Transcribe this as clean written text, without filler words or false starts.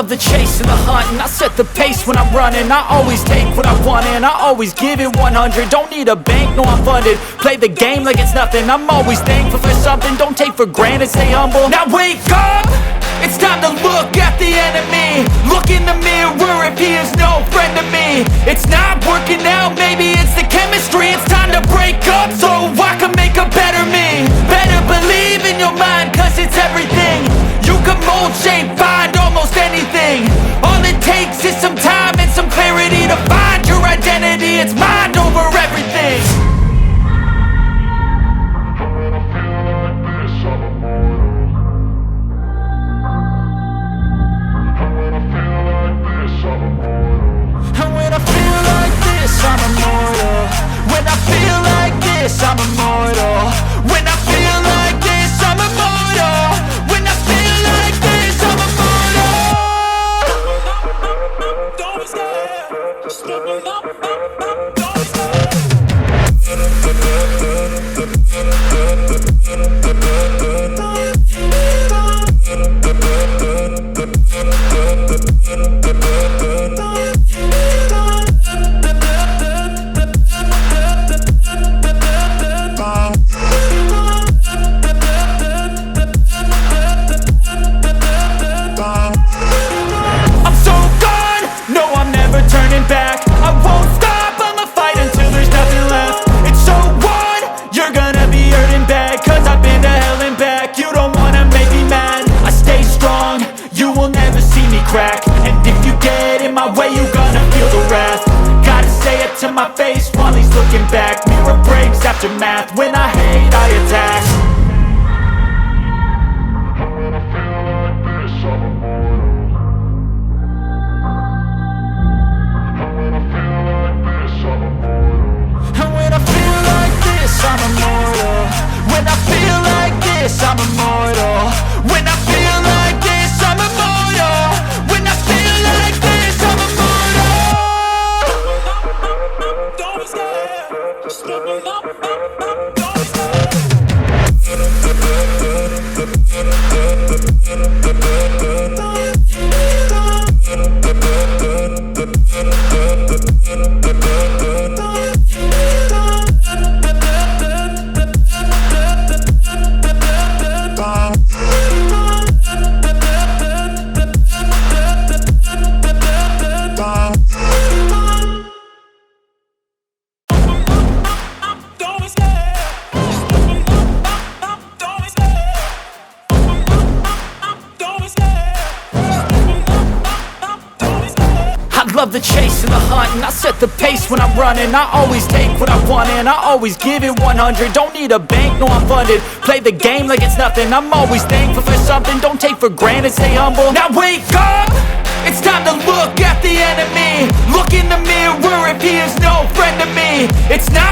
love the chase and the hunt, and I set the pace when I'm running. I always take what I want and I always give it 100. Don't need a bank, no I'm funded. Play the game like it's nothing. I'm always thankful for something. Don't take for granted, stay humble. Now wake up! It's time to look at the enemy. Look in the mirror if he is no friend to me. It's not working out, maybe it's the chemistry. It's time to break up so I can make a better me. Better believe in your mind, cause it's everything. You can mold, shape, find almost anything. All it takes is some time and some clarity to find your identity. It's mind over everything. I'm immortal. When I feel like this, I'm immortal. When I feel like this, I'm immortal. When I feel like this, I'm immortal. Don't be scared. Just let me know. Don't be scared. Crack. And if you get in my way, you gonna feel the wrath. Gotta say it to my face while he's looking back. Mirror breaks after math. When I hate, I attack. When I feel like this, I'm immortal. When I feel like this, I'm immortal. When I feel like this, I'm immortal. When I feel like this, I'm immortal. When I feel like this, I'm immortal. When I feel like this, I'm immortal. Don't be scared. Just let me know. Don't be scared. Love the chase and the hunt, and I set the pace when I'm running. I always take what I want and I always give it 100. Don't need a bank, no I'm funded. Play the game like it's nothing. I'm always thankful for something. Don't take for granted, stay humble. Now wake up! It's time to look at the enemy. Look in the mirror if he is no friend to me. It's not